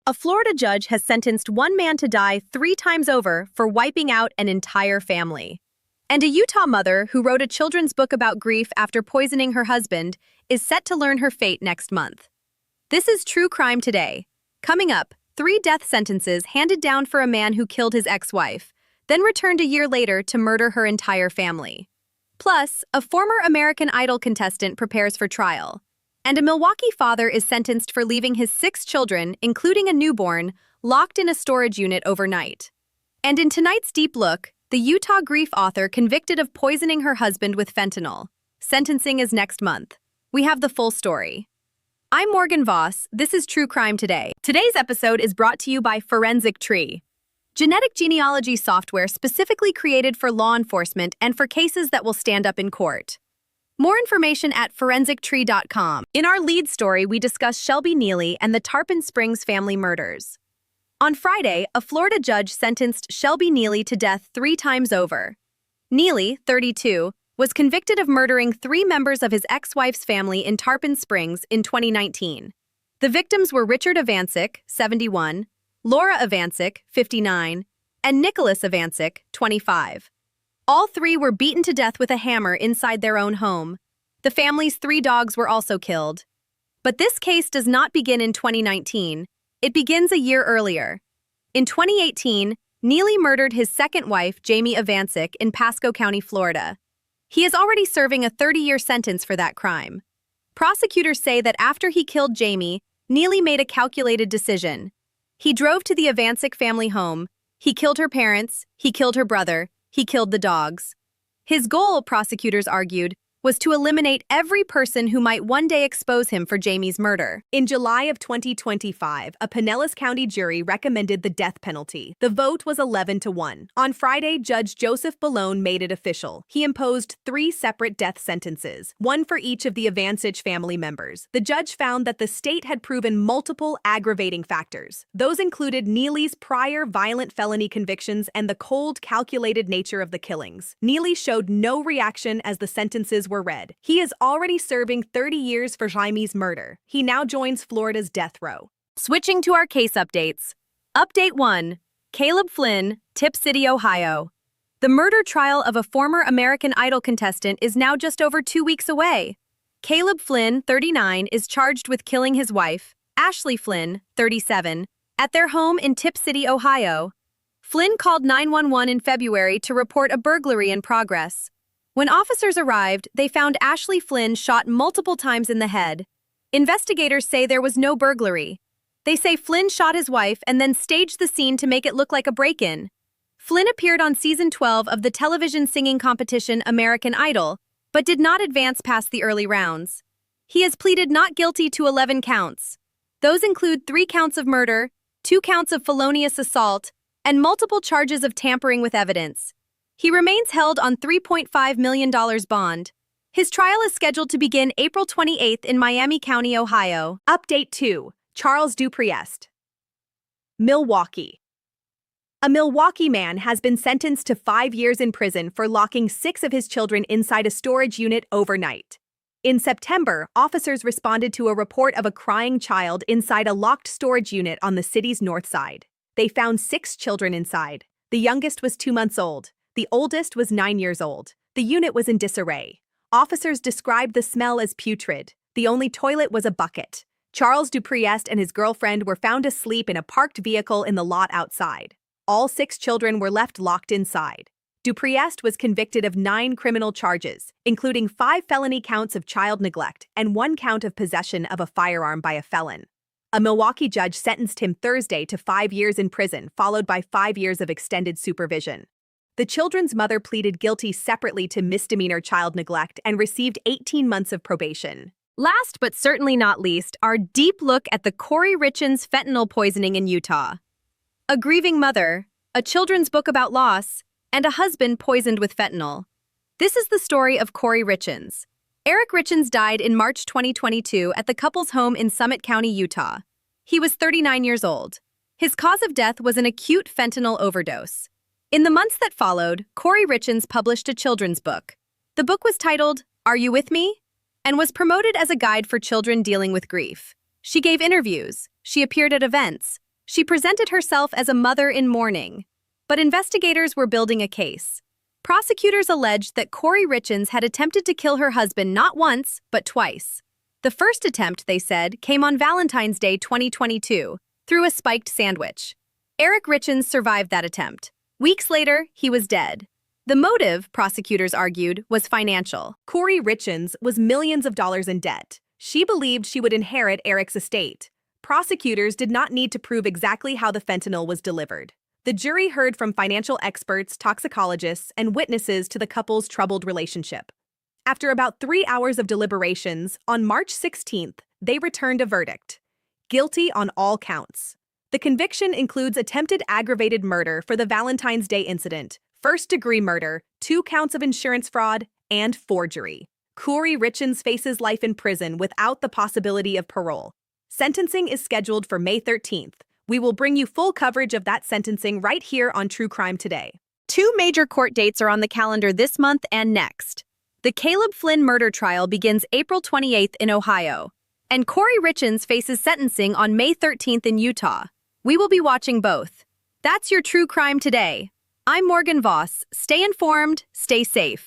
A Florida judge has sentenced one man to die 3 times over for wiping out an entire family. And a Utah mother who wrote a children's book about grief after poisoning her husband is set to learn her fate next month. This is True Crime Today. Coming up, 3 death sentences handed down for a man who killed his ex-wife, then returned a year later to murder her entire family. Plus, a former American Idol contestant prepares for trial. And a Milwaukee father is sentenced for leaving his 6 children, including a newborn, locked in a storage unit overnight. And in tonight's Deep Look, the Utah grief author convicted of poisoning her husband with fentanyl. Sentencing is next month. We have the full story. I'm Morgan Voss. This is True Crime Today. Today's episode is brought to you by Forensic Tree, genetic genealogy software specifically created for law enforcement and for cases that will stand up in court. More information at forensictree.com. In our lead story, we discuss Shelby Nealy and the Tarpon Springs family murders. On Friday, a Florida judge sentenced Shelby Nealy to death 3 times over. Nealy, 32, was convicted of murdering 3 members of his ex-wife's family in Tarpon Springs in 2019. The victims were Richard Avancic, 71, Laura Avancic, 59, and Nicholas Avancic, 25. All 3 were beaten to death with a hammer inside their own home. The family's 3 dogs were also killed. But this case does not begin in 2019. It begins a year earlier. In 2018, Nealy murdered his second wife, Jamie Avancic, in Pasco County, Florida. He is already serving a 30-year sentence for that crime. Prosecutors say that after he killed Jamie, Nealy made a calculated decision. He drove to the Avancic family home. He killed her parents. He killed her brother. He killed the dogs. His goal, prosecutors argued, was to eliminate every person who might one day expose him for Jamie's murder. In July of 2025, a Pinellas County jury recommended the death penalty. The vote was 11-1. On Friday, Judge Joseph Ballone made it official. He imposed 3 separate death sentences, one for each of the Avancic family members. The judge found that the state had proven multiple aggravating factors. Those included Nealy's prior violent felony convictions and the cold, calculated nature of the killings. Nealy showed no reaction as the sentences were read. He is already serving 30 years for Jamie's murder. He now joins Florida's death row. Switching to our case updates. Update 1. Caleb Flynn, Tip City, Ohio. The murder trial of a former American Idol contestant is now just over 2 weeks away. Caleb Flynn, 39, is charged with killing his wife, Ashley Flynn, 37, at their home in Tip City, Ohio. Flynn called 911 in February to report a burglary in progress. When officers arrived, they found Ashley Flynn shot multiple times in the head. Investigators say there was no burglary. They say Flynn shot his wife and then staged the scene to make it look like a break-in. Flynn appeared on season 12 of the television singing competition American Idol, but did not advance past the early rounds. He has pleaded not guilty to 11 counts. Those include 3 counts of murder, 2 counts of felonious assault, and multiple charges of tampering with evidence. He remains held on $3.5 million bond. His trial is scheduled to begin April 28th in Miami County, Ohio. Update 2. Charles Dupriest. Milwaukee. A Milwaukee man has been sentenced to 5 years in prison for locking 6 of his children inside a storage unit overnight. In September, officers responded to a report of a crying child inside a locked storage unit on the city's north side. They found 6 children inside. The youngest was 2 months old. The oldest was 9 years old. The unit was in disarray. Officers described the smell as putrid. The only toilet was a bucket. Charles Dupriest and his girlfriend were found asleep in a parked vehicle in the lot outside. All 6 children were left locked inside. Dupriest was convicted of 9 criminal charges, including 5 felony counts of child neglect and 1 count of possession of a firearm by a felon. A Milwaukee judge sentenced him Thursday to 5 years in prison, followed by 5 years of extended supervision. The children's mother pleaded guilty separately to misdemeanor child neglect and received 18 months of probation. Last but certainly not least, our deep look at the Kouri Richins fentanyl poisoning in Utah. A grieving mother, a children's book about loss, and a husband poisoned with fentanyl. This is the story of Kouri Richins. Eric Richins died in March 2022 at the couple's home in Summit County, Utah. He was 39 years old. His cause of death was an acute fentanyl overdose. In the months that followed, Kouri Richins published a children's book. The book was titled, Are You With Me? And was promoted as a guide for children dealing with grief. She gave interviews, she appeared at events, She presented herself as a mother in mourning. But investigators were building a case. Prosecutors alleged that Kouri Richins had attempted to kill her husband not once, but twice. The first attempt, they said, came on Valentine's Day 2022, through a spiked sandwich. Eric Richins survived that attempt. Weeks later, he was dead. The motive, prosecutors argued, was financial. Kouri Richins was millions of dollars in debt. She believed she would inherit Eric's estate. Prosecutors did not need to prove exactly how the fentanyl was delivered. The jury heard from financial experts, toxicologists, and witnesses to the couple's troubled relationship. After about 3 hours of deliberations, on March 16th, they returned a verdict: guilty on all counts. The conviction includes attempted aggravated murder for the Valentine's Day incident, first-degree murder, 2 counts of insurance fraud, and forgery. Kouri Richins faces life in prison without the possibility of parole. Sentencing is scheduled for May 13th. We will bring you full coverage of that sentencing right here on True Crime Today. 2 major court dates are on the calendar this month and next. The Caleb Flynn murder trial begins April 28th in Ohio, and Kouri Richins faces sentencing on May 13th in Utah. We will be watching both. That's your True Crime Today. I'm Morgan Voss. Stay informed, stay safe.